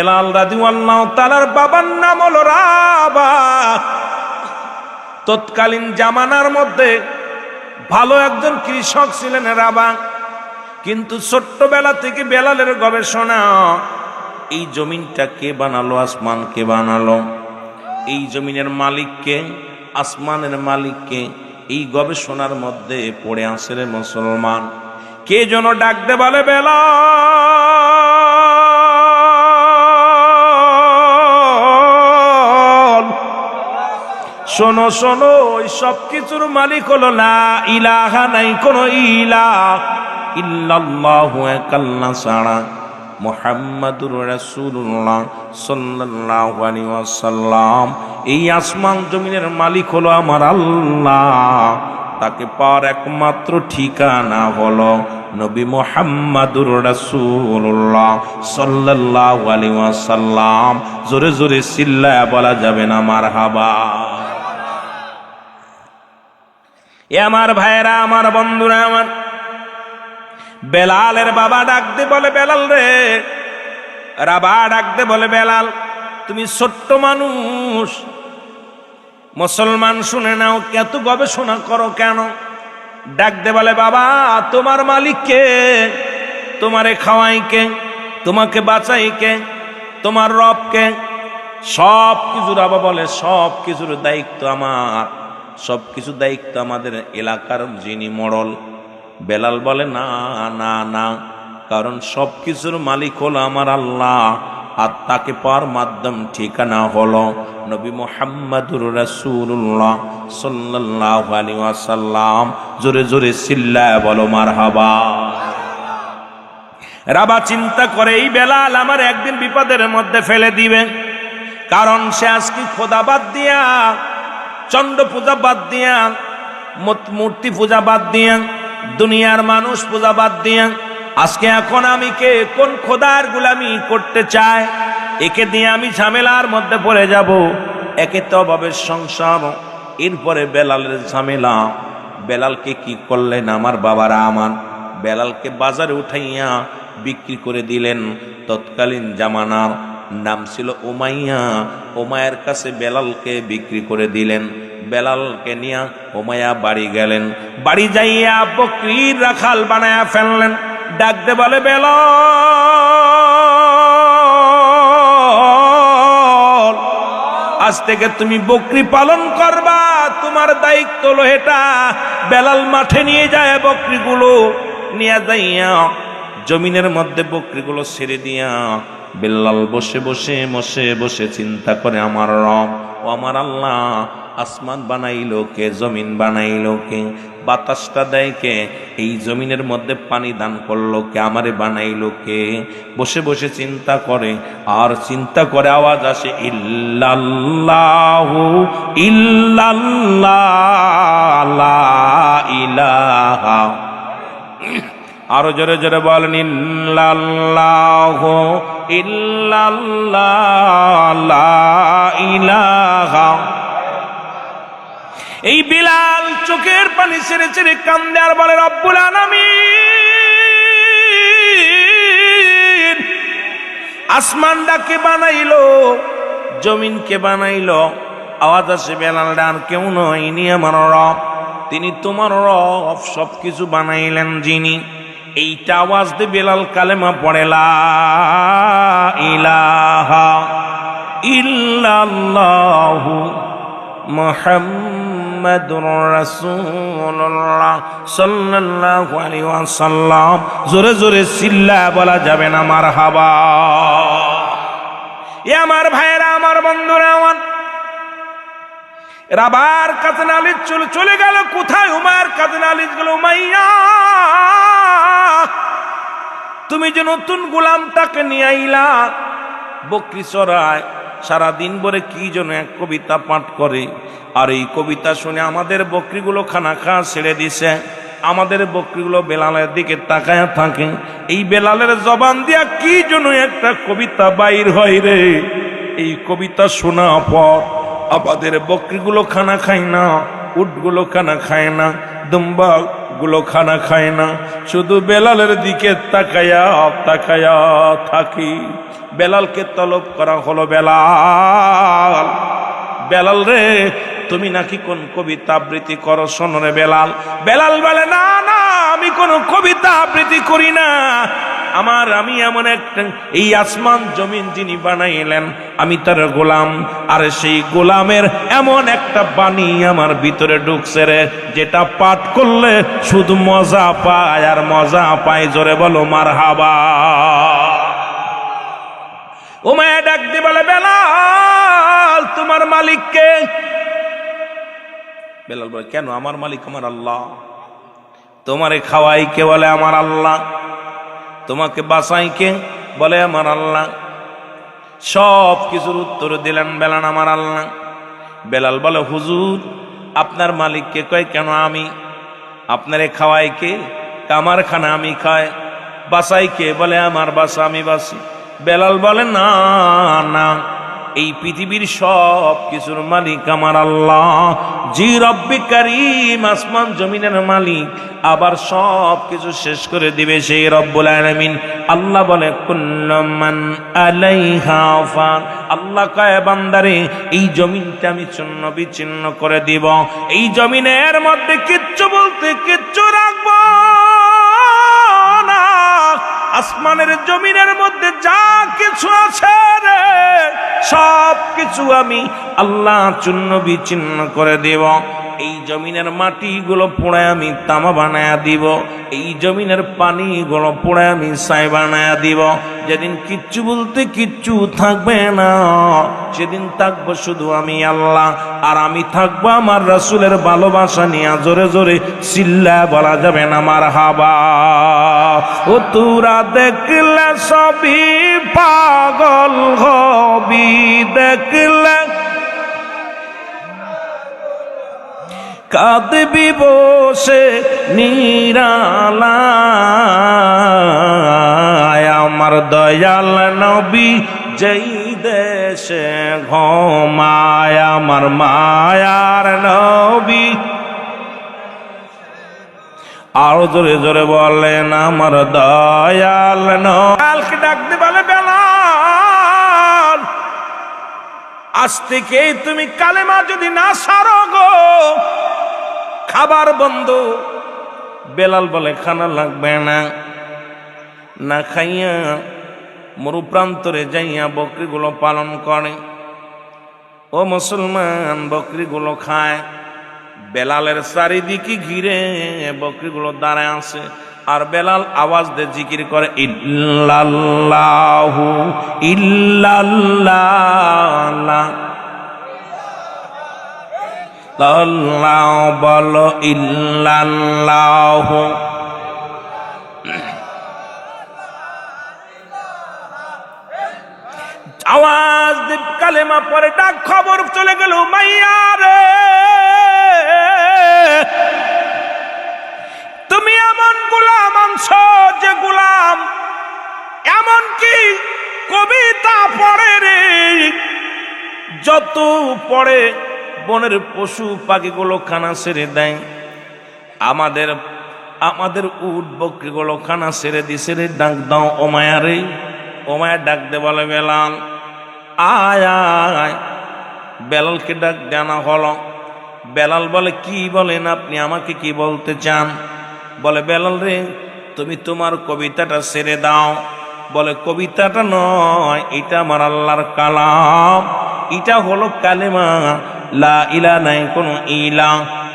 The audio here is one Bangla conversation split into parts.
বেলাল রাদিয়াল্লাহু তাআলার বাবার নাম হলো রাবাহ। তৎকালীন জামানার মধ্যে ভালো একজন কৃষক ছিলেন রাবাহ, কিন্তু ছোট্টবেলা থেকে বেলালের গবেষণা, এই জমিনটা কে বানালো, আসমান কে বানালো, এই জমিনের মালিককে, আসমানের মালিককে, এই গবেষণার মধ্যে পড়ে আসে রে মুসলমান। কে যেন ডাক দে বলে, বেলাল শোনো শোনো, ওই সব কিছুর মালিক হলো লা ইলাহা, নাই কোনো ইলাহ ইল্লাল্লাহু একাল্লা ছাড়া, মুহাম্মাদুর রাসূলুল্লাহ সাল্লাল্লাহু আলাইহি ওয়াসাল্লাম। এই আসমান জমিনের মালিক হলো আমার আল্লাহ, তাকে পাওয়ার একমাত্র ঠিকানা হলো নবী মুহাম্মাদুর রাসূলুল্লাহ সাল্লাল্লাহু আলাইহি ওয়াসাল্লাম। জোরে জোরে চিল্লায়া বলা যাবে না মারহাবা। এ আমার ভাইরা, আমার বন্ধুরা, আমার বেলালের বাবা ডাকতে বলে, বেলাল রে। রাবাহ ডাকতে বলে, বেলাল তুমি ছোট্ট মানুষ, মুসলমান শুনে নাও, এত গবেষণা করো কেন? ডাকতে বলে, বাবা তোমার মালিক কে? তোমারে খাওয়াই কে? তোমাকে বাঁচাই কে? তোমার রব কে? সব কিছু রাবাহ বলে, সব কিছুর দায়িত্ব আমার, সব কিছু দায়িত্ব আমাদের এলাকার যিনি মোড়ল। বেলাল বলে, না না না, কারণ সব কিছুর মালিক হলো আমার আল্লাহ, আর তাকে পাওয়ার মাধ্যম ঠিকানা হলো নবী মুহাম্মাদুর রাসূলুল্লাহ সাল্লাল্লাহু আলাইহি ওয়াসাল্লাম। জোরে জোরে চিল্লায়া বলো মারহাবা। রাবাহ চিন্তা করে, এই বেলাল আমার একদিন বিপদের মধ্যে ফেলে দিবে, কারণ সে আজকে খোদা বাদ দিয়া, চন্দ্র পূজা বাদ দিয়া, মূর্তি পূজা বাদ দিয়া, দুনিয়ার মানুষ পূজা বাদ দিয়া আজকে এখন আমি কে, কোন খোদার গোলামি করতে চায়, একে দিয়ে আমি ঝামেলার মধ্যে পড়ে যাব। একে তো অভাবের সংসার, এরপরে বেলালের ঝামেলা। বেলালকে কি করলেন আমার বাবারা আমার? বেলালকে বাজারে উঠাইয়া বিক্রি করে দিলেন। তৎকালীন জামানার নাম ছিল উমাইয়া। উমাইয়ার কাছে বেলালকে বিক্রি করে দিলেন। বেলালকে নিয়ে উমাইয়া বাড়ি গেলেন। বাড়ি যাইয়া বকরির রাখাল বানায়া ফেললেন। ডাকতে বলে, বেলাল আজ থেকে তুমি বকরি পালন করবা, তোমার দায়িত্ব হলো এটা। বেলাল মাঠে নিয়ে যায় বকরিগুলো, নিয়ে যাইয়া জমিনের মধ্যে বকরিগুলো ছেড়ে দিয়া বেলাল বসে বসে বসে বসে চিন্তা করে, আমার রব ও আমার আল্লাহ, আসমান বানাইলো কে, জমিন বানাইলো কে, বাতাসটা দেয় কে, এই জমিনের মধ্যে পানি দান করলো কে, আমারে বানাইলো কে? বসে বসে চিন্তা করে, আর চিন্তা করে আওয়াজ আসে, ইল্লাল্লাহু ইল্লাল্লাহ লা ইলাহা। আরো জোরে জোরে বলেন, ইল্লাল্লাহু ইল্লাল্লাহ লা ইলাহা। এই বিলাল চোখের পানি ছেড়ে ছেড়ে কান্দে আর বলে, রব্বুল আলামিন, আসমানটা কে বানাইলো, জমিন কে বানাইলো? আওয়াজ আসে, বেলাল ডান কেউ নয়, ইনি আমার রব, তিনি তোমার রব, সব কিছু বানাইলেন যিনি। এইটা আওয়াজ দিয়ে বেলাল কালেমা পড়ে, লা ইলাহা ইল্লাল্লাহু মুহাম্মাদুর রাসূলুল্লাহ সাল্লাল্লাহু আলাইহি ওয়াসাল্লাম। জোরে জোরে চিল্লায়া বলা যাবে না মারহাবা। এ আমার ভাইয়েরা, আমার বন্ধুরা, আমার রাবার কাছে নালিশ চলে গেল। কোথায়? উমাইয়ার কাছে নালিশ গেল, উমাইয়া তুমি যে নতুন গোলামটাকে নিয়ে আইলা বকরি চড়ায়, সারাদিন ভরে কি যেন এক কবিতা পাঠ করে, আর এই কবিতা শুনে আমাদের বকরিগুলো খানা খাওয়া ছেড়ে দিছে। আমাদের বকরিগুলো বেলালের দিকে তাকায়া থাকে। এই বেলালের জবান দিয়া কি যেন একটা কবিতা বাইর হয় রে। এই কবিতা শোনা পর আমাদের বকরিগুলো খানা খায় না, উটগুলো খানা খায় না, দুম্বা সবগুলো খানা খায় না, শুধু বেলালের দিকে তাকায়া তাকায়া থাকি। বেলালকে তলব করা হলো, বেলাল, বেলাল রে তুমি নাকি কোন কবিতা আবৃত্তি করো, শোনো রে বেলাল। বেলাল বলে না না, আমি কোন কবিতা আবৃত্তি করি না, আমি এমন একটা, এই আসমান জমিন যিনি বানাইলেন আমি তার গোলাম, আর সেই গোলামের এমন একটা বাণী আমার ভিতরে ঢুকছে রে, যেটা পাঠ করলে শুধু মজা পায় আর মজা পায়। জোরে বলো মারহাবা। উমাইয়া ডাক দিয়ে বলে বেলাল তোমার মালিক কে? বেলাল বলে কেন, আমার মালিক আমার আল্লাহ। তোমারে খাওয়াই কে? বলে আমার আল্লাহ। তোমাকে বাঁচাই কে? বলে আমার আল্লাহ। সব কিছুর উত্তর দিলেন বেলাল আমার আল্লাহ। বেলাল বলে হুজুর আপনার মালিক কে? কয় কেন আমি। আপনারে খাওয়াই কে? আমার খানা আমি খাই। বাঁচাই কে? বলে আমার বাসা আমি বাসি। বেলাল বলে না না, এই পৃথিবীর সব কিছুর মালিক আমার আল্লাহ। জি রব্বি কারীম, আসমান জমিনের মালিক, আবার সব কিছু শেষ করে দিবে সেই রব্বুল আলামিন। আল্লাহ বলে কুল্লু মান আলাইহা ফান, আল্লাহ কয় বান্দারে এই জমিনটা আমি চূর্ণ বিচ্ছিন্ন করে দিব, এই জমিনের মধ্যে কিচ্ছু বলতে কিচ্ছু রাখবো না। আসমানের জমিনের মধ্যে যা কিছু আছে রে, সব কিছু আমি আল্লাহ চূর্ণ বিচ্ছিন্ন করে দেব। এই জমিনের মাটিগুলো পোড়ায় আমি তামা বানায়া দিব, এই জমিনের পানিগুলো পোড়ায় আমি ছাই বানায়া দিব। যেদিন কিচ্ছু বলতে কিচ্ছু থাকবে না, সেদিন থাকবো শুধু আমি আল্লাহ, আর আমি থাকবো আমার রাসূলের ভালোবাসা নিয়ে। জোরে জোরে চিল্লা বলা যাবে না মারহাবা। ও তোরা দেখলে সবই পাগল হবি, দেখলে কাঁদবি বসে নিরালায়। আমার দয়াল নবী যেই দেশে ঘুমায়, আমার মায়ার নবী। আরো জোরে জোরে বলেন আমার দয়াল নবী। ডাকতে বলে বেলাল আজ থেকে তুমি কালেমা যদি না সারো গো, খাবার বন্ধ। বেলাল বলে খানা লাগবে না, না খাইয়া মরু প্রান্তরে যাইয়া বকরিগুলো পালন করে। ও মুসলমান, বকরিগুলো খায়। বেলালের চারিদিকে ঘিরে বকরিগুলো দাঁড়ায় আছে, আর বেলাল আওয়াজ দিয়ে জিকির করে ইল্লাল্লাহু ইল্লাল্লাহ। আল্লাহ বলো ইল্লাল্লাহু। আওয়াজ দিয়ে কালেমা পরে ডাক খবর চলে গেল মাইয়া রে, তুমি এমন গোলাম আনছো যে গোলাম এমন কি কবিতা পড়ে রে, যত পড়ে বনের পশু পাখিগুলো খানা ছেড়ে দেয়, আমাদের উট বকরিগুলো খানা ছেড়ে দিছে রে। ডাক দাও ওমায়া রে। ওমায়া ডাক দে বলে বেলাল আয় আয়। বেলালকে ডাক দেনা হলো। বেলাল বলে কি বলেন আপনি, আমাকে কি বলতে চান? বলে বেলাল রে তুমি তোমার কবিতাটা ছেড়ে দাও। বলে কবিতাটা নয়, এটা আমার আল্লাহর কালাম, এটা হলো কালেমা লা ইলাহা নাই কোনো ইলা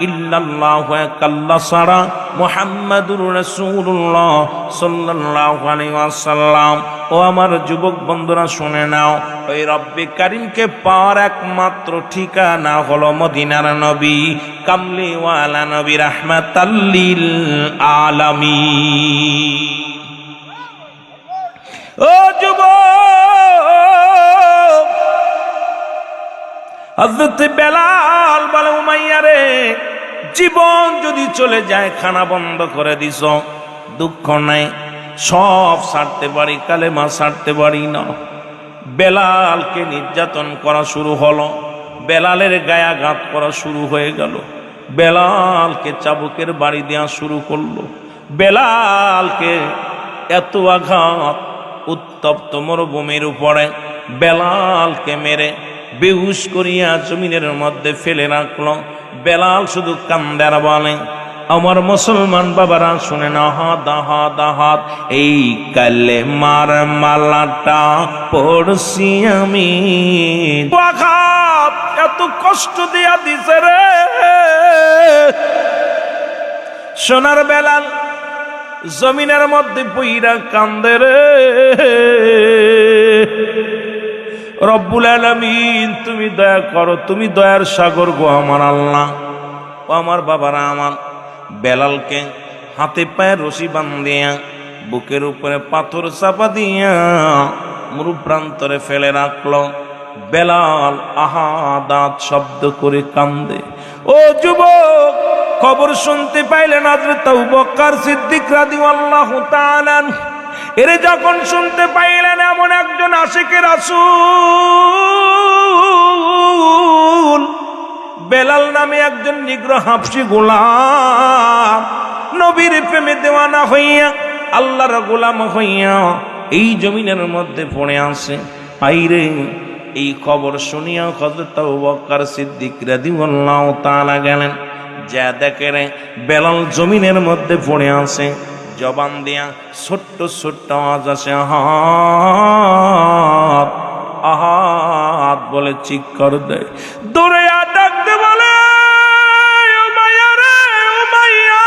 ইল্লাল্লাহু কাল্লা সারা মুহাম্মাদুর রাসূলুল্লাহ সাল্লাল্লাহু আলাইহি ওয়াসাল্লাম। ও আমার যুবক বন্ধুরা শুনে নাও, ওই রব্বে কারীমকে পাওয়ার একমাত্র ঠিকানা হলো মদিনার নবী, কামলিওয়ালা নবী, রাহমাতাল লিল আলামিন। ও যুবক, হযরত বেলাল বলে উমাইয়া রে, জীবন যদি চলে যায়, খানা বন্ধ করে দিছ, দুঃখ নাই, সব ছাড়তে পারি, কালেমা ছাড়তে পারি না। বেলালকে নির্যাতন করা শুরু হলো, বেলালের গায়াঘাত করা শুরু হয়ে গেল। বেলালকে চাবুকের বাড়ি দেওয়া শুরু করলো। বেলালকে এত আঘাত, উত্তপ্ত মরুভূমির উপরে বেলালকে মেরে বেহুশ করিয়া জমিনের মধ্যে ফেলে রাখলো। বেলাল শুধু কান্দে আর বলে, আমার মুসলমান বাবারা শুনে না, হাত এই কালেমার মালাটা পড়ছি আমি। আঘাত এত কষ্ট দিয়া দিছে রে। সোনার বেলাল জমিনের মধ্যে পইরা কান্দে রে। রব্বুল আলামিন তুমি দয়া করো, তুমি দয়ার সাগর গো আমার আল্লাহ। ও আমার বাবারা, আমার বেলালকে হাতে পায়ে রশি বান্ধিয়া বুকের উপরে পাথর চাপা দিয়া মরু প্রান্তরে ফেলে রাখলো। বেলাল আহাদাত শব্দ করে কান্দে। ও যুবক, খবর শুনতে পাইলেন হযরত আবু বকর সিদ্দিক রাদিয়াল্লাহু তাআলা এরে যখন শুনতে পাইলেন এমন একজন আশিকে রাসূল বেলাল নামে একজন নিগ্রহ হাবশী গোলাম নবীর প্রেমে দেওয়ানা হইয়া আল্লাহর গোলাম হইয়া এই জমিনের মধ্যে পড়ে আছে। আইরে এই খবর শুনিয়া হযরত আবু বকর সিদ্দিক রাদিয়াল্লাহু তাআলা গেলেন, যা দেখে রে বেলাল জমিনের মধ্যে পড়ে আছে। জবান দিয়া ছোট্ট ছোট্ট আওয়াজ আসে, আহাত আহাত বলে চিৎকার দেয়। দৌড়ে ডাকতে বলে, উমাইয়া রে উমাইয়া,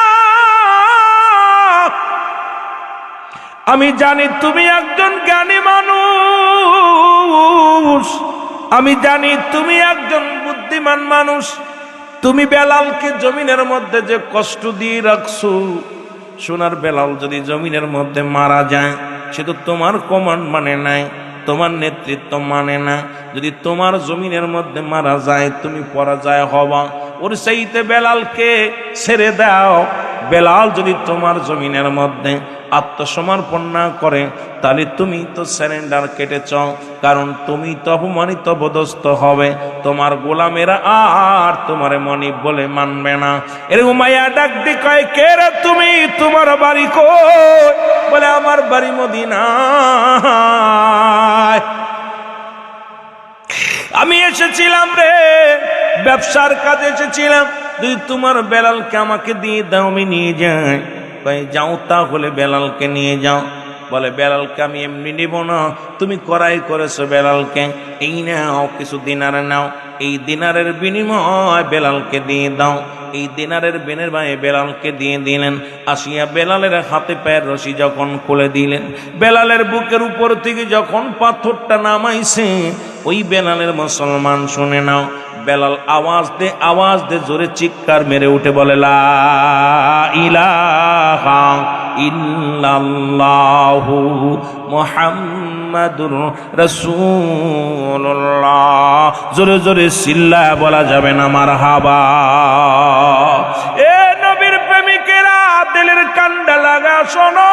আমি জানি তুমি একজন জ্ঞানী মানুষ, আমি জানি তুমি একজন বুদ্ধিমান মানুষ। তুমি বেলালকে জমিনের মধ্যে যে কষ্ট দিয়ে রাখছো, সোনার বেলাল যদি জমিনের মধ্যে মারা যায় সে তো তোমার কমান্ড মানে নাই, তোমার নেতৃত্ব মানে না। যদি তোমার জমিনের মধ্যে মারা যায় তুমি পরাজয় হবা। ওর সেইতে বেলালকে ছেড়ে দাও। বেলাল যদি তোমার জমিনের মধ্যে আত্মসমর্পণ না করে তাহলে তুমি তো স্যারেন্ডার কেটেছ, কারণ তুমি তো অপমানিত পদস্থ হবে। তোমার গোলামেরা আর তোমার মনি বলে মানবে না। এর উমাইয়া ডাক দি কয়, কে রে তুমি, তোমার বাড়ি কই? বলে আমার বাড়ি মদিনায়। আমি এসেছিলাম রে, ব্যবসার কাজে এসেছিলাম, যদি তোমার বেলালকে আমাকে দিয়ে দাও আমি নিয়ে যাই। যাও তাহলে বেলালকে নিয়ে যাও। বলে বেলালকে আমি এমনি নিব না, তুমি করাই করেছো বেলালকে, এই নাও কিছু দিনারে নাও, এই দিনারের বিনিময় বেলালকে দিয়ে দাও। এই দিনারের বিনিময়ে বেলালকে দিয়ে দিলেন। আসিয়া বেলালের হাতে পায়ের রশি যখন খুলে দিলেন, বেলালের বুকের উপর থেকে যখন পাথরটা নামাইছে, ওই বেলালের মুসলমান শুনে নাও, বেলাল আওয়াজ দে জোরে চিৎকার মেরে উঠে বলে, লা ইলাহা ইল্লাল্লাহু মুহাম্মাদুর রাসূলুল্লাহ। জোরে জোরে চিল্লা বলা যাবে না মারহাবা। এ নবীর প্রেমিকেরা, দিলের কান্ডা লাগা শোনো।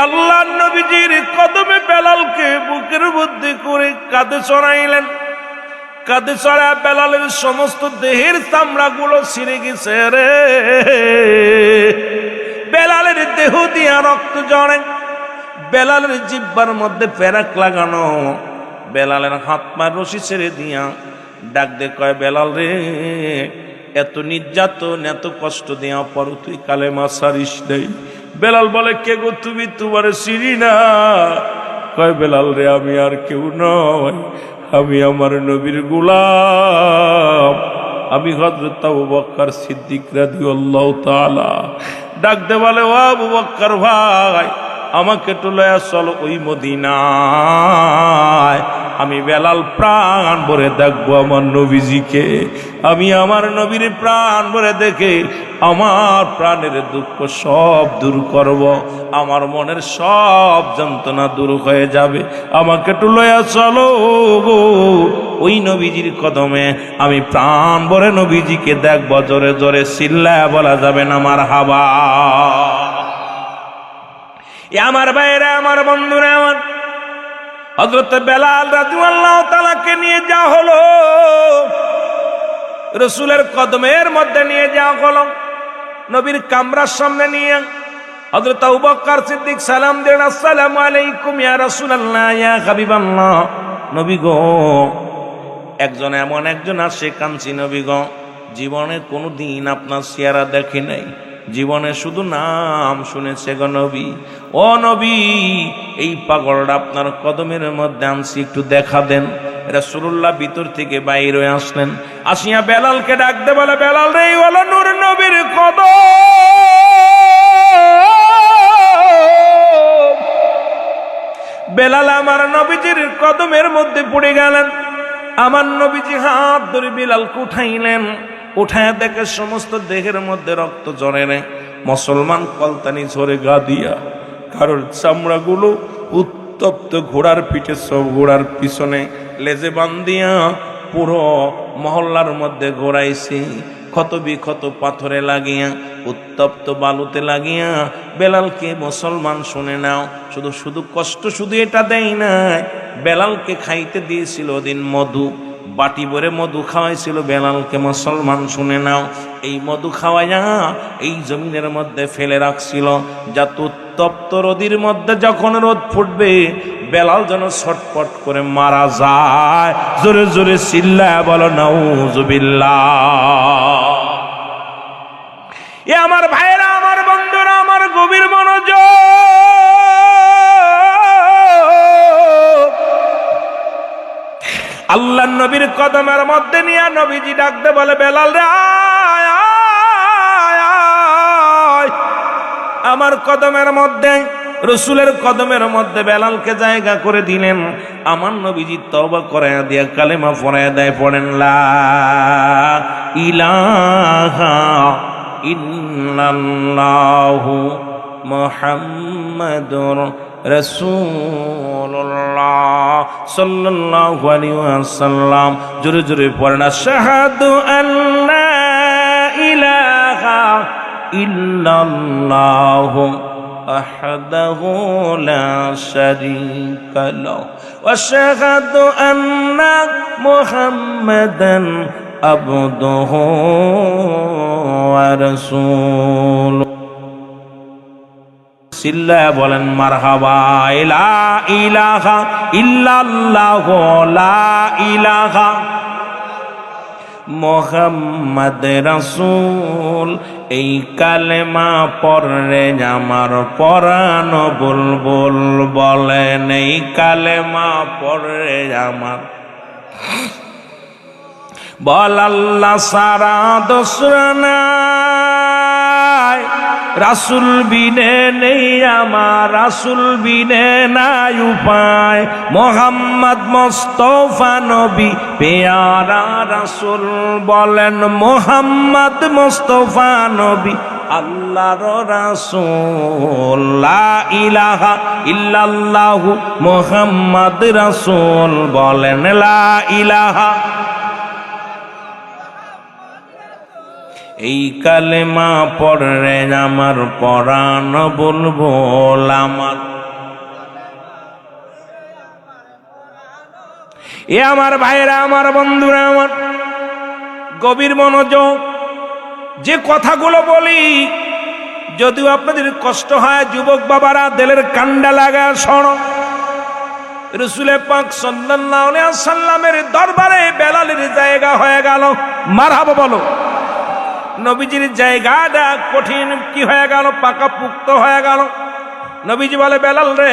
আল্লাহ নবীজির কদমে বেলালকে বুকের মধ্যে করে কাঁধে চড়াইলেন। কাঁধে চড়া বেলালের সমস্ত দেহের চামড়া গুলো ছিঁড়ে গেছে রে। বেলালের দেহ দিয়া রক্ত ঝরে, বেলালের জিহ্বার মধ্যে পেরাক লাগানো। বেলালের হাত পা রশি ছেড়ে দিয়া ডাক দে কয়, বেলাল রে, এত নির্যাতন এত কষ্ট দেওয়া পর তুই কালেমা ছাড়িস নাই। বেলাল বলে, কে গো তুমি? তোমার চিনি না। কয়, বেলাল রে, আমি আর কেউ নয়, আমি আমার নবীর গোলাম, আমি হযরত আবু বকর সিদ্দিক রাদিয়াল্লাহু তাআলা। ডাক দে বলে, ও আবু বকর ভাই, আমাকে একটু লয়া চলো ওই মদিনায়। আমি বেলাল প্রাণ ভরে দেখবো আমার নবীজিকে, আমি আমার নবীর প্রাণ ভরে দেখে আমার প্রাণের দুঃখ সব দূর করব, আমার মনের সব যন্ত্রণা দূর হয়ে যাবে। আমাকে একটু লয়া চলো ওই নবীজির কদমে, আমি প্রাণ ভরে নবীজিকে দেখবো। জোরে জোরে চিল্লায়া বলা যাবে না মারহাবা। আমার ভাইয়েরা, আমার বন্ধুরা, আমার হযরত বেলাল রাদিয়াল্লাহু তাআলাকে নিয়ে যাওয়া হলো, রাসূলের কদমের মধ্যে নিয়ে যাওয়া হলো, নবীর কামরার সামনে নিয়ে হযরত আবু বকর সিদ্দিক সালাম দেন, আসসালামু আলাইকুম ইয়া রাসূলুল্লাহ, ইয়া হাবিবাল্লাহ। নবী গো, একজন এমন একজন আসে কাঞ্চি, নবী গো, জীবনে কোনোদিন আপনার চেহারা দেখি নাই, জীবনে শুধু নাম শুনেছে গো নবী। ও নবী, এই পাগলটা আপনার কদমের মধ্যে আনছি, একটু দেখা দেন। রাসূলুল্লাহ ভিতর থেকে বাইর হয়ে আসলেন, আসিয়া বেলালকে ডাকতে বলে, বেলাল রে, হলো নূর নবীর কদম। বেলাল আমার নবীজির কদমের মধ্যে পড়ে গেলেন। আমার নবীজি হাত ধরে বেলালকে উঠাইলেন, উঠায় দেখে সমস্ত দেহের মধ্যে রক্ত ঝরে রে, মুসলমান কলতানি ঝরে গা দিয়া, কারোর চামড়াগুলো উত্তপ্ত, ঘোড়ার পিঠে সব, ঘোড়ার পিছনে লেজে বান্ধিয়া পুরো মহল্লার মধ্যে ঘোরাইছি, ক্ষত বিক্ষত পাথরে লাগিয়া, উত্তপ্ত বালুতে লাগিয়া। বেলালকে মুসলমান শুনে নাও, শুধু শুধু কষ্ট শুধু এটা দেয় নাই, বেলালকে খাইতে দিয়েছিল ওদিন মধু, বাটি ভরে মধু খাওয়াইছিল বেলালকে, মুসলমান শুনে নাও। এই মধু খাওয়াইয়া এই জমিনের মধ্যে ফেলে রাখছিল, যাতে উত্তপ্ত রোদের মধ্যে যখন রোদ ফুটবে বেলাল যেন ছটপট করে মারা যায়। জোরে জোরে চিল্লায়া বলো নাউজুবিল্লাহ। এ আমার ভাইরা, আমার বন্ধুরা, আমার গভীর মনোযোগ। আল্লাহর নবীর কদমের মধ্যে নিয়ে নবীজি ডাকতে বলে, বেলাল রে, আয় আয় আয় আমার কদমের মধ্যে। রাসূলের কদমের মধ্যে বেলালকে জায়গা করে দিলেন। আমার নবীজি তওবা করায়া দিয়া কালেমা পড়ায়া দেয়, পড়েন লা ইলাহা ইল্লাল্লাহু মুহাম্মাদুর রাসূলুল্লাহ সাল্লাল্লাহু আলাইহি ওয়াসাল্লাম। জোরে জোরে পড়েন, আশহাদু আল্লা ইলাহা ইল্লাল্লাহু ওয়াহদাহু লা শারীকা লাহু ওয়া আশহাদু আন্না মুহাম্মাদান আবদুহু ওয়া রাসূলুহু। চিল্লায়া বলেন মারহাবা। লা ইলাহা ইল্লাল্লাহু, লা ইলাহা মুহাম্মাদ রাসূল। এই কালেমা পড়লে আমার পরাণ বুলবুল বলেন, এই কালেমা পড়লে আমার বল আল্লাহ সারা দোসরা নাই, রাসূল বিনে নেই আমার, রাসূল বিনে নাই উপায়। মোহাম্মদ মুস্তাফা নবী পেয়ারা রাসূল বলেন, মোহাম্মদ মুস্তাফা নবী আল্লাহর রাসূল। লা ইলাহা ইল্লাল্লাহু মুহাম্মদ রাসূল বলেন, লা ইলাহা। এই কালেমা পড়লে আমার পরাণ বুলবুল আমার। এ আমার ভাইরা, আমার বন্ধুরা, আমার গভীর মনোযোগ। যে কথাগুলো বলি, যদিও আপনাদের কষ্ট হয়, যুবক বাবারা দিলের কান্ডা লাগা শোনো। রাসূল পাক সাল্লাল্লাহু আলাইহি ওয়াসাল্লামের দরবারে বেলালের জায়গা হয়ে গেল। মারহাবা বলো। নবীজির জায়গাটা কঠিন কি হয়ে গেল, পাকা পুক্ত হয়ে গেল। নবীজি বলে, বেলাল রে,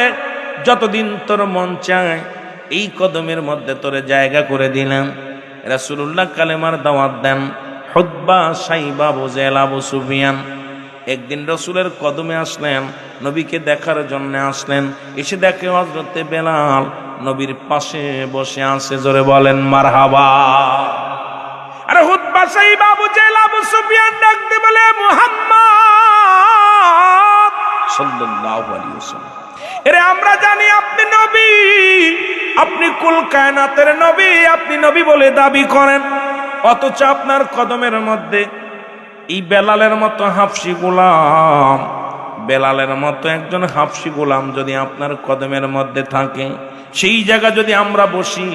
যতদিন তোর মন চায় এই কদমের মধ্যে তোরে জায়গা করে দিলাম। রাসূলুল্লাহ কালেমার দাওয়াত দেন। হুতবা সাইবা বুজেল আবু সুফিয়ান একদিন রাসূলের কদমে আসলেন, নবীকে দেখার জন্য আসলেন। এসে দেখে হযরতে বেলাল নবীর পাশে বসে আছে। জোরে বলেন মারহাবা। আরে হুতবা সাইবা বুজেল আবু সুফিয়ান ডাকতে বলে, মুহাম্মদ সাল্লাল্লাহু আলাইহি ওয়াসাল্লাম, এরে আমরা জানি আপনি নবী, আপনি কুল কায়নাতের নবী, আপনি নবী বলে দাবি করেন, অথচ আপনার কদমের মধ্যে এই বেলালের মতো হাফসি গোলাম বেলালের মতো একজন হাফসি গোলাম যদি আপনার কদমের মধ্যে থাকে, সেই জায়গা যদি আমরা বসি,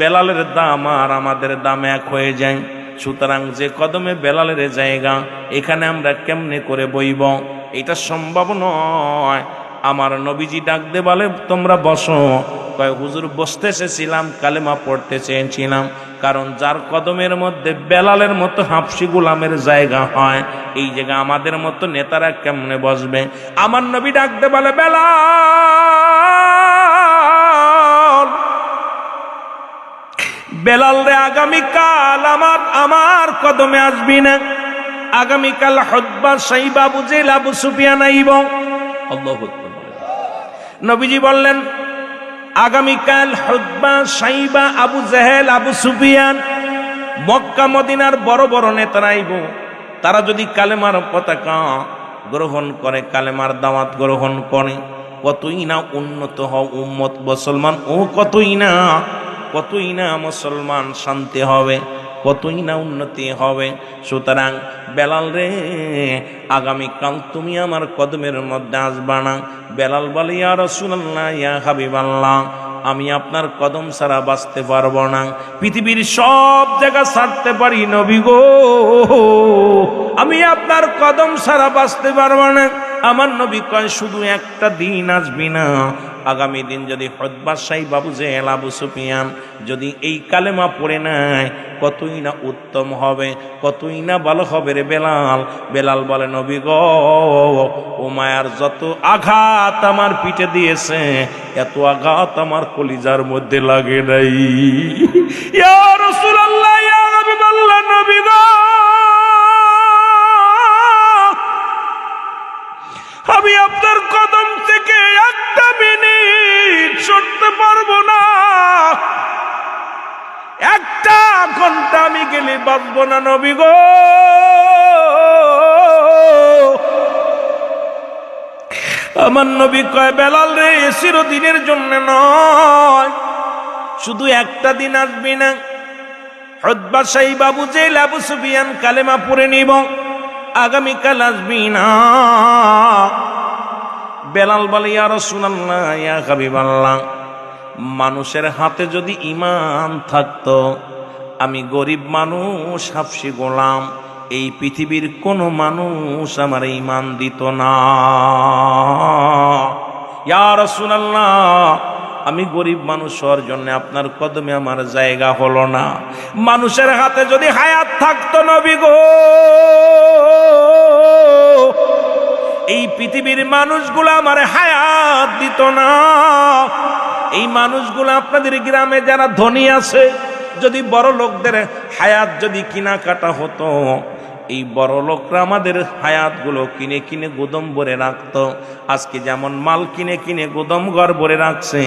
বেলালের দাম আর আমাদের দাম এক হয়ে যায়। সুতরাং যে কদমে বেলালের জায়গা, এখানে আমরা কেমনে করে বইব? এটা সম্ভব নয়। আমার নবীজি ডাক দে বলে, তোমরা বসো। কয়, হুজুর বসতে এসেছিলাম, কালেমা পড়তে চেয়েছিলাম। কারণ যার কদমের মধ্যে বেলালের মতো হাফসি গোলামের জায়গা হয়, এই জায়গা আমাদের মতো নেতারা কেমনে বসবে? আমার নবী ডাক দে বলে, বেলাল, বেলাল রে, আগামীকাল আমার কদমে আসবি না। আগামীকাল হুতবা সাইবা আবু জেহেল আবু সুফিয়ান আইব। আল্লাহু আকবার। নবীজি বললেন, আগামীকাল হুতবা সাইবা আবু জেহেল আবু সুফিয়ান, মক্কা মদিনার বড় বড় নেতারা আইব। তারা যদি কালেমার পতাকা গ্রহণ করে, কালেমার দাওয়াত গ্রহণ করে, কতই না উন্নত হও উম্মত মুসলমান, ও কতই না মুসলমান শান্তি হবে, কতই না উন্নতি হবে। সুতরাং বেলাল রে, আগামীকাল তুমি আমার কদমের মধ্যে আসবা না। বেলাল বলে, ইয়া রাসূলুল্লাহ, ইয়া হাবিবাল্লাহ, আমি আপনার কদম ছাড়া বাঁচতে পারবো না। পৃথিবীর সব জায়গা ছাড়তে পারি নবী গো, আমি আপনার কদম ছাড়া বাঁচতে পারবো না। আমার নবী কয়, শুধু একটা দিন আসবি না, আগামী দিন যদি হুতবা সাইবা আবু জেহেল আবু সুফিয়ান যদি এই কালেমা পড়ে নেয়, কতই না উত্তম হবে, কতই না ভালো হবে রে বেলাল। বেলাল বলে, নবী গো, ও মায়ার যত আঘাত আমার পিঠে দিয়েছে, এত আঘাত আমার কলিজার মধ্যে লাগে নাই। ইয়া রাসূলুল্লাহ, ইয়া হাবিবাল্লাহ, নবী গো, আমি আপনার কদম থেকে একটা মিনিট সরতে পারবো না, একটা ঘন্টা আমি গেলে বাঁচবো না নবী গো। আমার নবী কয়, বেলাল রে, চিরদিনের জন্য নয়, শুধু একটা দিন আসবি না। হুতবা সাইবা আবু জেহেল আবু সুফিয়ান কালেমা পড়ে নিব, আগামীকাল আসবি না। বেলাল বলে, ইয়া রাসূলুল্লাহ, ইয়া হাবিবাল্লাহ, মানুষের হাতে যদি ঈমান থাকতো, আমি গরিব মানুষ, হাফসি গোলাম, এই পৃথিবীর কোনো মানুষ আমার ঈমান দিত না। ইয়া রাসূলুল্লাহ, আমি গরিব মানুষ হওয়ার জন্য আপনার কদমে আমার জায়গা হলো না। মানুষের হাতে যদি হায়াত থাকতো নবী গো, এই পৃথিবীর মানুষগুলো আমার হায়াত দিত না। এই মানুষগুলো আপনাদের গ্রামে যারা ধনী আছে, যদি বড় লোকদের হায়াত যদি কিনা কাটা হতো, এই বড় লোকরা আমাদের হায়াতগুলো কিনে কিনে গুদম ভরে রাখতো। আজকে যেমন মাল কিনে কিনে গুদম ঘর ভরে রাখছে,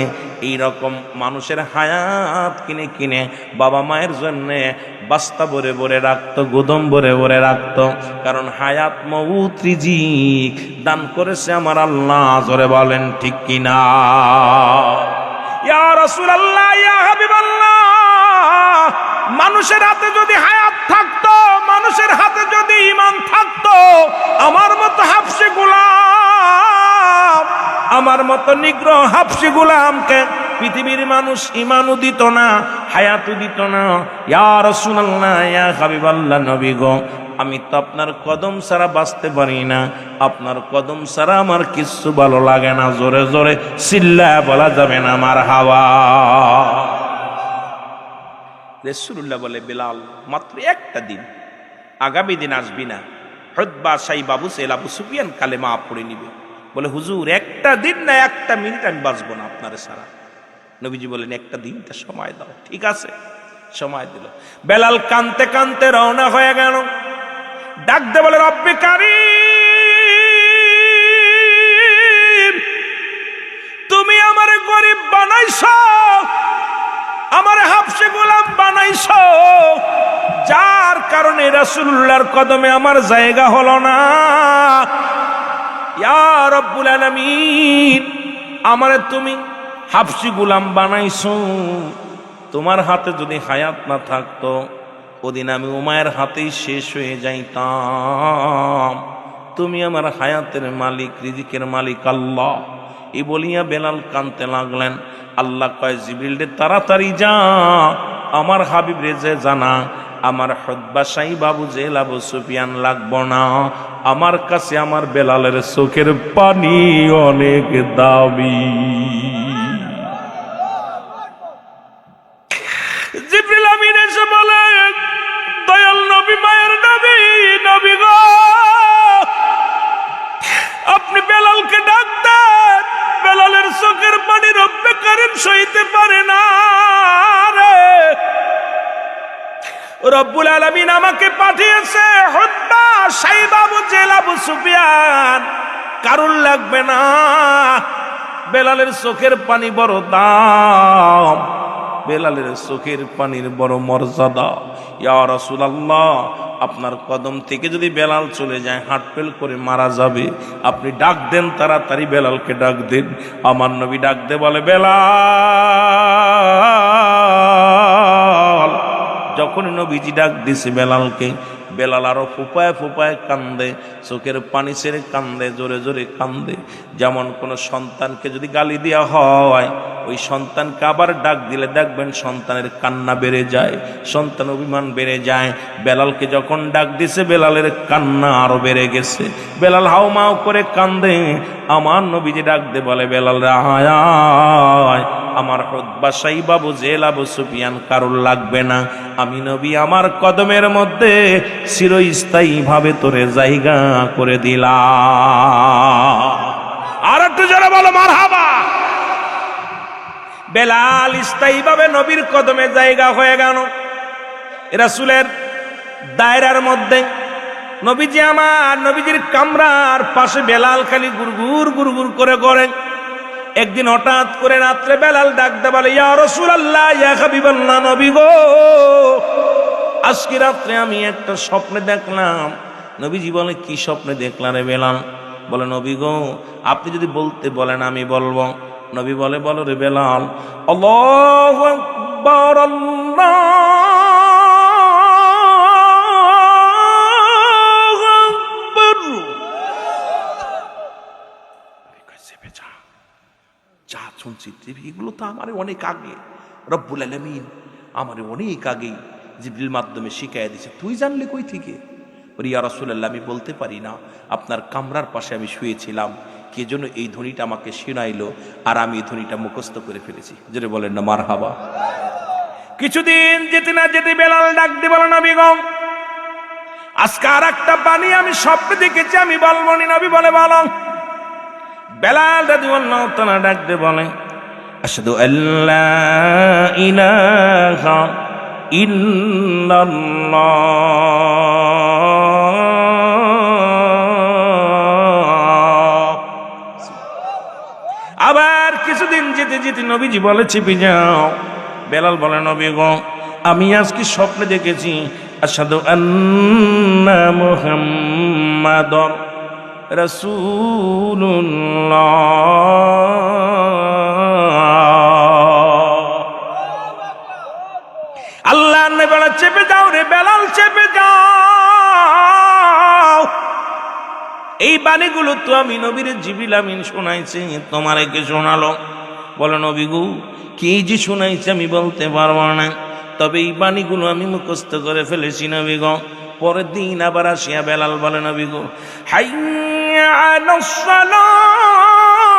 এই রকম মানুষের হায়াত কিনে কিনে বাবা মায়ের জন্যে বাস্তা ভরে ভরে রাখতো, গুদম ভরে ভরে রাখতো। কারণ হায়াত মউত রিজিক দান করেছে আমার আল্লাহ। জোরে বলেন ঠিক কিনা? ইয়া রাসূলুল্লাহ, ইয়া হাবিবাল্লাহ, মানুষের হাতে যদি হায়াত থাকতো, মানুষের হাতে যদি ঈমান থাকতো, আমার মতো হাফসি গোলাম, আমার মতো নিগ্রহ হাফসি গোলামকে পৃথিবীর মানুষ ঈমানও দিত না, হায়াতও দিত না। ইয়া রাসূলুল্লাহ, ইয়া হাবিবাল্লাহ, নবী গো, আমি তো আপনার কদম ছাড়া বাঁচতে পারি না, আপনার কদম ছাড়া আমার কিচ্ছু ভালো লাগে না। জোরে জোরে চিল্লায়া বলা যাবে না মারহাবা। রাসূলুল্লাহ বলে, বেলাল, মাত্র একটা দিন, আগামী দিন আসবি না। হুতবা সাইবা আবু জেহেল আবু সুফিয়ান কালেমা পড়ে নিবে। বলে, হুজুর, একটা দিন না একটা মিনিট আমি বাঁচবো না আপনার ছাড়া। নবীজি বলেন, একটা দিনটা সময় দাও। ঠিক আছে, সময় দিল। বেলাল কানতে কানতে রওনা হয়ে গেল। ডাক দে বলে, রব্বে কারীম, তুমি আমারে গরিব বানাইছো, আমারে হাফসে গোলাম বানাইছো, যার কারণে রাসূলুল্লাহর কদমে আমার জায়গা হলো না। ইয়া রব্বুল আলামিন, আমারে তুমি হাফসি গোলাম বানাইছো, তোমার হাতে যদি হায়াত না থাকতো, ওদিন আমি উমায়ের হাতেই শেষ হয়ে যাইতাম। তুমি আমার হায়াতের মালিক, রিজিকের মালিক আল্লাহ। এই বলিয়া বেলাল কানতে লাগলেন। আল্লাহ কয়, জিবরিল রে তাড়াতাড়ি যা, আমার হাবিব রে যে জানা আমার হুতবা সাইব আবু জেহেল আবু সুফিয়ান লাগবো না, আমার কাছে আমার বেলালের চোখের পানি অনেক দাবি। জিবরিল আমিন এসে বলে, দয়াল নবী, মায়ের নবী, নবী গো, আপনি বেলালকে ডাক দেন, বেলালের চোখের পানি রব্বে কারীম সইতে পারে না রে। রব্বুল আলামিন আমাকে পাঠিয়েছে, হুতবা সাইব আবু জেহেল আবু সুফিয়ান কারুর লাগবে না, বেলালের চোখের পানি বড় দাম, বেলালের চোখের পানির বড় মর্যাদা। ইয়া রাসূলুল্লাহ, আপনার কদম থেকে যদি বেলাল চলে যায় হার্টফেল করে মারা যাবে, আপনি ডাক দেন, তাড়াতাড়ি বেলালকে ডাক দেন। আমার নবী ডাক দে বলে, বেলাল। যখন নবীজি ডাক দিছে বেলালকে, বেলাল আরো ফুপায় ফুপায় কান্দে, চোখের পানি ছেড়ে কান্দে, জোরে জোরে কান্দে। যেমন কোনো সন্তানকে যদি গালি দেওয়া হয়, ওই সন্তানকে আবার ডাক দিলে দেখবেন সন্তানের কান্না বেড়ে যায়, সন্তান অভিমান বেড়ে যায়। বেলালকে যখন ডাক দিছে, বেলালের কান্না আরো বেড়ে গেছে, বেলাল হাউমাউ করে কান্দে। আমার নবীজি ডাক দে বলে, বেলাল রে আয়, আমার হুতবা সাইব আবু জেহেল আবু সুফিয়ান কারুর লাগবে না, আমি নবী আমার কদমের মধ্যে চিরস্থায়ী ভাবে তোরে জায়গা করে দিলাম। আর একটু জোরে বলো মারহাবা। বেলাল স্থায়ী ভাবে নবীর কদমে জায়গা হয়ে গেল। রাসূলের দায়রার মধ্যে নবীজি আমার নবীজির কামরার পাশে বেলাল খালি গুরগুর গুরগুর করে করে। একদিন হঠাৎ করে রাত্রে বেলাল ডাক দে বলে, ইয়া রাসূলুল্লাহ, ইয়া হাবিবাল্লাহ, নবী গো, আজকে রাত্রে আমি একটা স্বপ্নে দেখলাম। নবীজি বলে, কি স্বপ্নে দেখলাম রে বেলাল? বলে, নবী গো, আপনি যদি বলতে বলেন আমি বলবো। নবী বলে, বলো রে বেলাল। আল্লাহু আকবার, আল্লাহু আকবার। যা শুনছি এগুলো তো আমার অনেক আগে, রব্বুল আলামিন আমার অনেক আগে জিবরিল মাধ্যমে শিখাইয়া দিছে, তুই জানলে কই থেকে? ইয়া রাসূলুল্লাহ, আমি বলতে পারি না, আপনার কামরার পাশে আমি শুয়েছিলাম, কে যেন এই ধ্বনিটা আমাকে শোনাইলো, আর আমি এই ধ্বনিটা মুখস্থ করে ফেলেছি। যেটা বলেন না মারহাবা। কিছুদিন যেতে না যেতে বেলাল ডাক দিয়ে বলে, নবী গো, আজকে আর একটা পানি আমি স্বপ্নে দেখেছি, আমি বলবো নি। নবী বলে, বলো। বেলাল রাদিয়াল্লাহু তাআলা ডাক দিয়ে বলে, আশহাদু আল্লা ইলাহা ইল্লাল্লাহ। আবার কিছুদিন যেতে যেতে নবীজি বলে, চেপে যাও। বেলাল বলে, নবী গো, আমি আজকে স্বপ্নে দেখেছি, আশহাদু আন্না মুহাম্মাদুর রাসূলুল্লাহ। আল্লাহ নবী বলে, চেপে যাও রে বেলাল, চেপে যাও। এই বাণীগুলো তো আমি নবীর জিবরিল আমিন শোনাইছি, তোমারে কে শোনালো? বলে, নবী গো, কি যে শোনাইছে আমি বলতে পারবো না, তবে এই বাণীগুলো আমি মুখস্থ করে ফেলেছি নবী গো। পরের দিন আবার আসিয়া বেলাল বলে, নবী গো, হাইয়া আলাস সালাহ,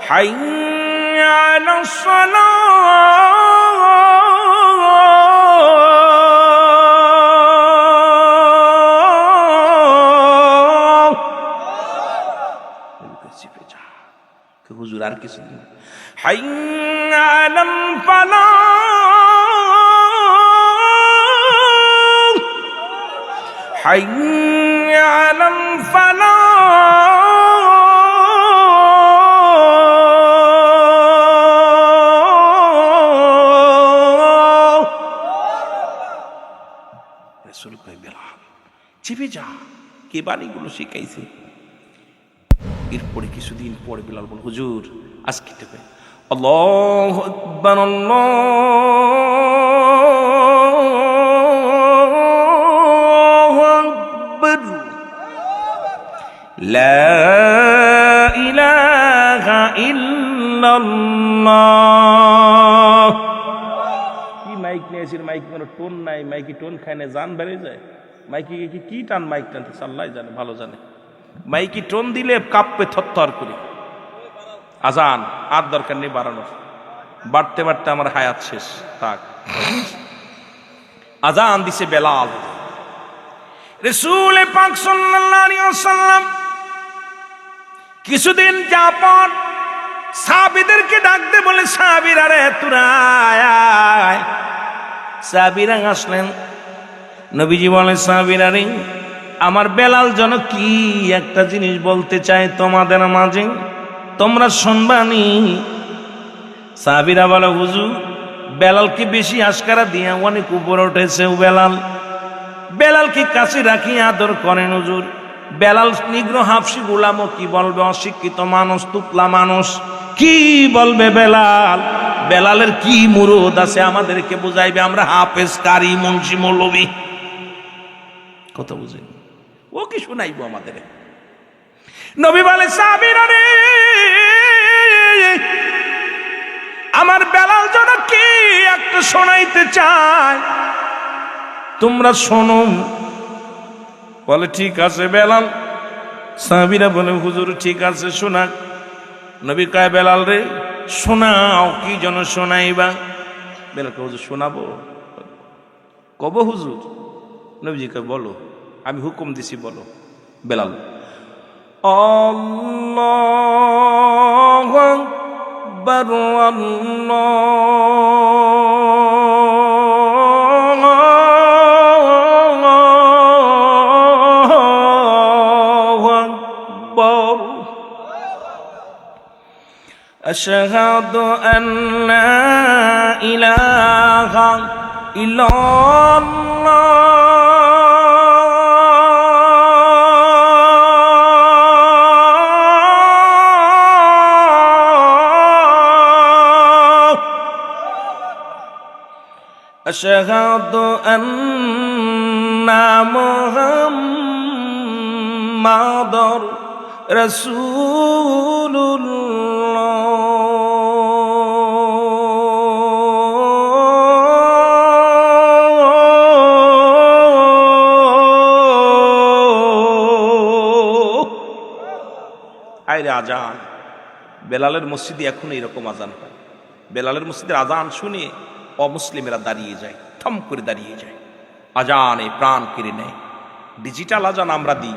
হাইয়া আলাস সালাহ। হুজুর আর কিছু দিন, হাইয়া আলাল ফালাহ, হাইয়া আলাল ফালাহ। রাসূল কয়, বেলাল চেপে যা, কে বাণীগুলো শিখাইছে? এরপরে কিছুদিন পরে বেলাল বল, হুজুর আজকে থেকে আল্লাহু আকবার, আল্লাহু লা ইলাহা ইল্লাল্লাহ। কি মাইক নিয়েছিস? মাইক কোনো টোন নাই, মাইকি টোন খায় না, জান বেড়ে যায়। মাইকি কি টান মাইক টানতে আল্লাহ জানে, ভালো জানে। মাইকি টোন দিলে কাঁপবে থরথর করে। আজান আর দরকার নেই বাড়ানোর, বাড়তে বাড়তে আমার হায়াত শেষ থাক। আজান দিছে বেলাল। রাসূল পাক সাল্লাল্লাহু আলাইহি ওয়াসাল্লাম কিছুদিন যাপন সাহাবীদেরকে ডাকতে বলে, সাহাবীরা রে তোরা আয়। সাহাবীরা আসলেন। নবীজি বলে, সাহাবীরা রে আমার বেলাল যেন কি একটা জিনিস বলতে চায় তোমাদের মাঝে, তোমরা শুনবানি। সাহাবীরা বলে, হুজুর বেলাল কি বেশি আশকারা দিয়ে অনেক উপরে উঠেছে। বেলাল কি কাছে রাখি আদর করেন হুজুর? বেলাল নিগ্র হাফসি গোলামও কি বলবে? অশিক্ষিত মানুষ, তুপলা মানুষ, কি বলবে বেলাল? বেলালের কি মুরুদ আছে আমাদেরকে বুঝাইবে? আমরা হাফেজ, কারি, মুন্সি, মৌলবি, কত বুঝি, ও কি শুনাইব আমাদের? নবী বলে, সাহাবীরা রে আমার বেলাল যেন কি একটা শোনাইতে চায়, তোমরা শোনো। বলে ঠিক আছে বেলাল। সাহাবীরা বলে, হুজুর ঠিক আছে শোনা। নবী কয়, বেলাল রে শোনাও, কি যেন শোনাইবা? বেলাল কয়, হুজুর শোনাবো? কব হুজুর? নবীজি কয়, বলো, আমি হুকুম দিছি, বলো। বেলাল আল্লাহু আকবার আল্লাহু আকবার আশহাদু আল্লা ইলাহা ইল্লাল্লাহ আশহাদু আন্না মুহাম্মাদুর রাসূলুল্লাহ। আইরে আজান, বেলালের মসজিদে এখন এরকম আজান হয়। বেলালের মসজিদের আজান শুনে অমুসলিমেরা দাঁড়িয়ে যায়, থম করে দাঁড়িয়ে যায়, আজানে প্রাণ কেড়ে নেয়। ডিজিটাল আজান আমরা দিই,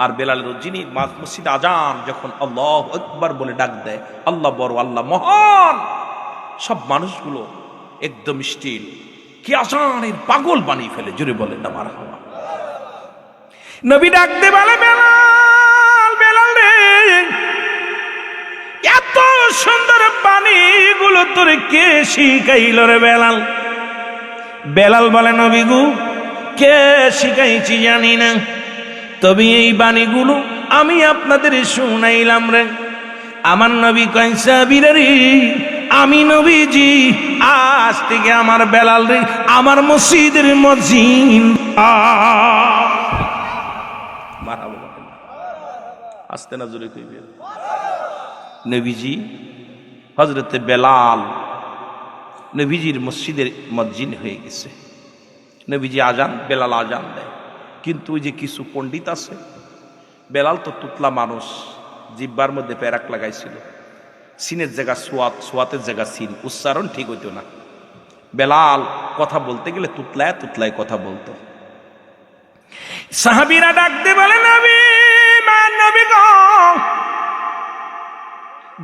আর বেলালের যিনি মসজিদে আজান যখন আল্লাহু আকবার বলে ডাক দেয়, আল্লাহ বড়, আল্লাহ মহান, সব মানুষগুলো একদম স্টিল, কি আজানের পাগল বানিয়ে ফেলে। জোরে বলেন না মারহাবা। নবী ডাক দে বলে, বেলাল, বেলাল রে এত সুন্দর বাণীগুলো তোর কে শিখাইল রে বেলাল? বেলাল বলে, নবী গো কে শিখাইছি জানি না, তবে এই বাণীগুলো আমি আপনাদের শুনাইলাম রে। আমার নবী কয়, সাহাবীরা রে আমি নবীজি আজ থেকে আমার বেলাল রে আমার মসজিদের মুয়াজ্জিন। মারহাবা, আস্তে না জোরে কইবে। নবীজি হযরতে বেলাল নবীজির মসজিদের মুয়াজ্জিন হয়ে গেছে। নবীজি আজান, বেলাল আজান দেয়। কিন্তু ওই যে কিছু পণ্ডিত আছে, বেলাল তো তুতলা মানুষ, জিব্বার মধ্যে প্যারাক লাগাইছিল, সিনের জায়গা সোয়াত, সোয়াতের জায়গা সিন, উচ্চারণ ঠিক হইতো না। বেলাল কথা বলতে গেলে তুতলায় তুতলায় কথা বলতো। সাহাবীরা ডাকতে বলে, নবী, মান নবী গো,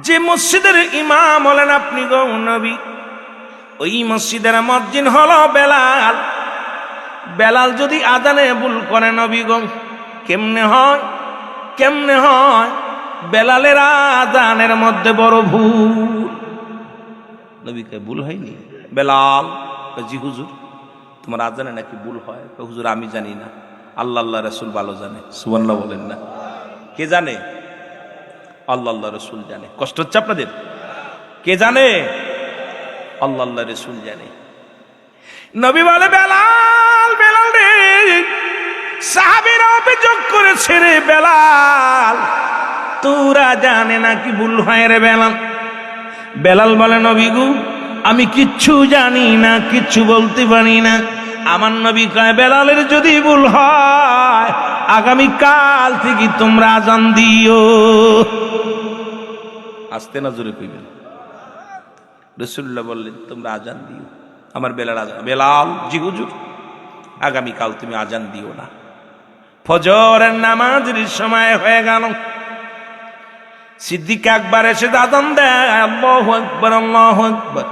যে মসজিদের ইমাম হলেন আপনি গো নবী, ওই মসজিদের মুয়াজ্জিন হলো বেলাল। বেলাল যদি আজানে ভুল করে নবী গো, কেমনে হয়, কেমনে হয়? বেলালের আজানের মধ্যে বড় ভুল। নবীকে ভুল হয়নি? বেলাল জি হুজুর, তোমার আজানে নাকি ভুল হয়? হুজুর আমি জানি না, আল্লাহ আল্লাহ রাসূল ভালো জানে। সুবহানাল্লাহ বলেন না। কে জানে? আল্লাহ আল্লাহ রাসূল জানে। কষ্ট হচ্ছে আপনাদের? কে জানে? আল্লাহ আল্লাহ রাসূল জানে। নবী বলে, বেলাল, বেলাল রে সাহাবীরা অভিযোগ করেছে, রে বেলাল তোরা জানে নাকি ভুল হয় রে বেলাল। বেলাল বলে, নবী গো আমি কিচ্ছু জানি না, কিচ্ছু বলতে পারি না। আমার নবী কয়, বেলালের যদি ভুল হয় আগামী কাল থেকে তোমরা আজান দিও। আসতে না জোরে কইবেন। রাসূলুল্লাহ বললেন, তোমরা আজান দিও। আমার বেলাল আজান, বেলাল জি হুজুর আগামী কাল তুমি আজান দিও না। ফজরের নামাজের সময় হয়ে গেল। সিদ্দিক আকবর এসে আজান দেয়, আল্লাহু আকবার আল্লাহু আকবার।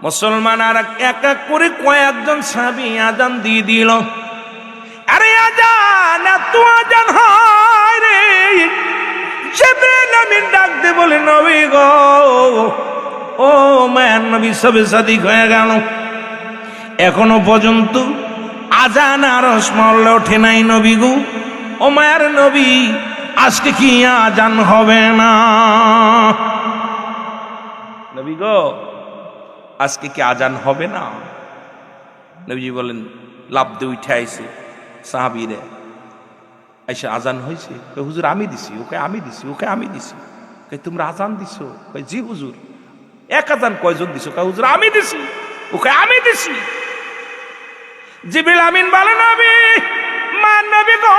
মুসলমান আর এক এক করে কয়েকজন সাহাবী আজান দিয়ে দিল। আরে আজান, এত আজান হয় রে। জিবরিল আমিন ডাক দিয়ে বলে, নবী গো, ও মায়ের নবী সবে সাদিক হয়ে গেল, এখনো পর্যন্ত আজান আর স্মরণ ওঠে নাই নবী গো। ও মায়ের নবী, আজকে কি আজান হবে না? নবী গো আজকে কি আজান হবে না? নবীজি বলেন, লাভ দিয়ে উঠে আইছে সাহাবীরে, আইসা আজান হয়েছে? হুজুর আমি দিছি। ওকে আমি দিছি, ওকে আমি দিছি। তোমরা আজান দিছো? জি হুজুর। এক আজান কয়জন দিছো? হুজুর আমি দিছি, ওকে আমি দিছি। জিবরিল আমিন বলে, নবী মান নবী গো,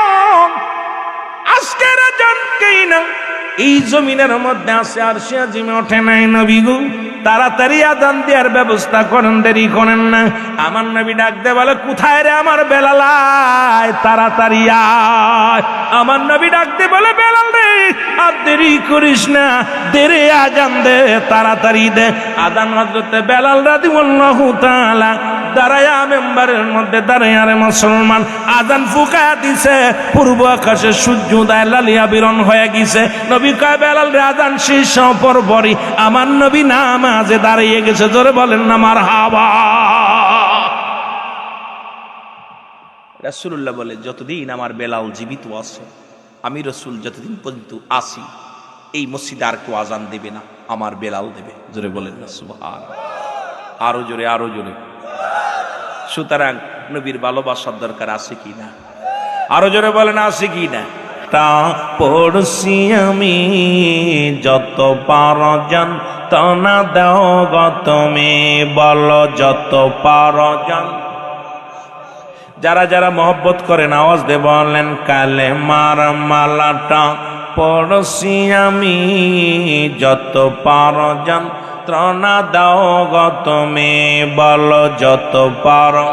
আজকের আজান কেই না এই জমিনের মধ্যে আছে, আর সে আজিমে ওঠে নাই নবী গো। তাড়াতাড়ি আজান দেওয়ার ব্যবস্থা করেন, দেরি করেন না। আমার নবী ডাক দে বলে, কোথায় রে আমার বেলাল, আয় তাড়াতাড়ি আয়। আমার নবী ডাক দে বলে, বেলাল রে আর দেরি করিস না, দেরে আজান দে, তাড়াতাড়ি দে আজান। হযরতে বেলাল রাদিয়াল্লাহু তাআলা দাঁড়ায়া মেম্বারের মধ্যে দাঁড়ায়া রে মুসলমান আজান ফুঁকা দিছে। পূর্ব আকাশে সূর্যোদয় লালিয়া বিরন হয়ে গেছে। নবী কয়, বেলাল রে আজান শেষ হওয়ার পরই আমার নবী নামাজে দাঁড়িয়ে গেছে। জোরে বলেন না মারহাবা। রাসূলুল্লাহ বলে, যতদিন আমার বেলাল জীবিত আছে, আমি রাসূল যতদিন পর্যন্ত আসি, এই মসজিদে আর কেউ আজান দেবে না, আমার বেলাল দেবে। জোরে বলেন না সুবহানাল্লাহ। আরো জোরে, আরো জোরে। সুতরাং নবীর ভালোবাসার দরকার আছে কি না? আরো জোরে বলেন, আছে কি না? তা পড়ছি আমি যত পারো জান, তনা দাও গো তুমি, বলো যত পারো জান। যারা যারা মহব্বত করেন আওয়াজ দে বলেন, কালেমার মালাটা পড়ছি আমি যত পারো জান, ত্রনা দাও গো তুমি, বলো যত পারো।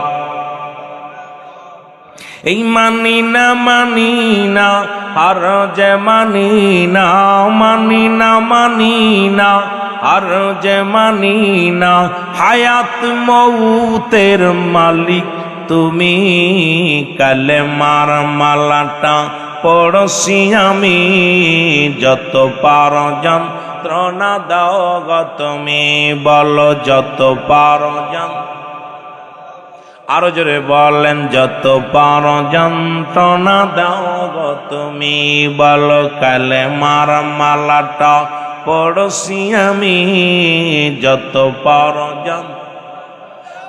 এই মানি না মানি না, আর যে মানি না, মানি না মানি না, আর যে মানি না, হায়াত মৌতের মালিক তুমি, কালেমার মালাটা পড়ছি আমি যত পারো জান, ত্রনা দাও গো তুমি, বলো যত পারো জান। আরো জোরে বলেন, যত পারো যন্ত্রণা দাও গো তুমি, বলো কালেমার মালাটা পড়ছি আমি যত পারো জান।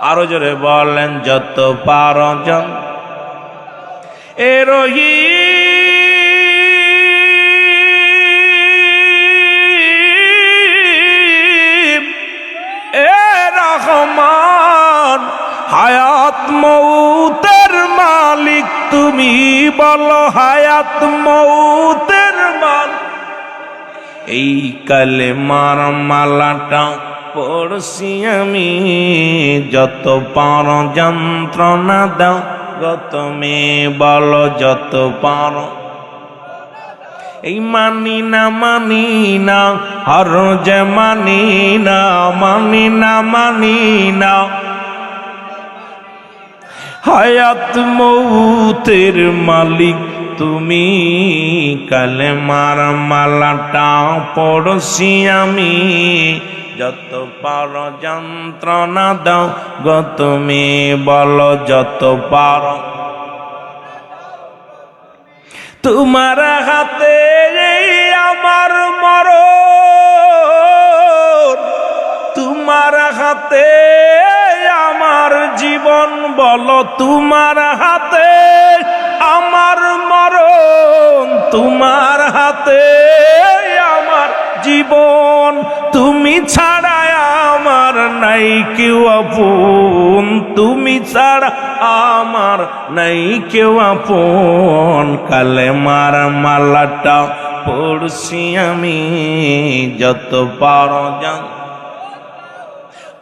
আরো জোরে বলেন, যত পারো জান। এ রহিম, এ রহমান, হায়াত মৌতের মালিক তুমি, বলো হায়াত মৌতের মালিক। এই কালেমার মালাটা পড়ছি আমি যত পারো যন্ত্রণা দাও গো তুমি, বলো যত পারো। এই মানি না মানি না, হর যে মানি না, মানি না মানি না, হায়াত মৌতের মালিক তুমি, কালেমার মালাটা পড়ছি আমি যত পারো যন্ত্রণা দাও গো তুমি, বলো যত পারো। তোমার হাতে আমার মরণ, তোমার হাতে আমার জীবন, বলো তোমার হাতে হাতে আমার জীবন, তুমি ছাড়া আমার নাই কেউ আপন, তুমি ছাড়া আমার নাই কেউ আপন। কালেমার মালাটা পড়ছি আমি যত পারো জান,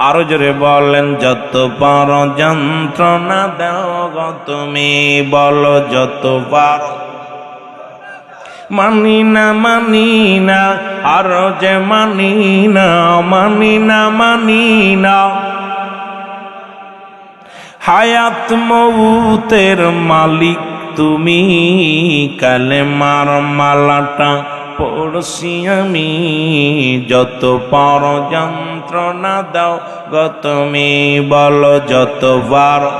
আরো জোরে বলেন যত পারো যন্ত্রণা দাও গো তুমি, বলো যত পারো। মানি না মানি না আরো যে মানি না, মানি না মানি না। হায়াত মৌতের মালিক তুমি, কালেমার মালাটা পড়ছি আমি যত পারো যন্ত্রণা দাও গো তুমি, বলো যত পারো।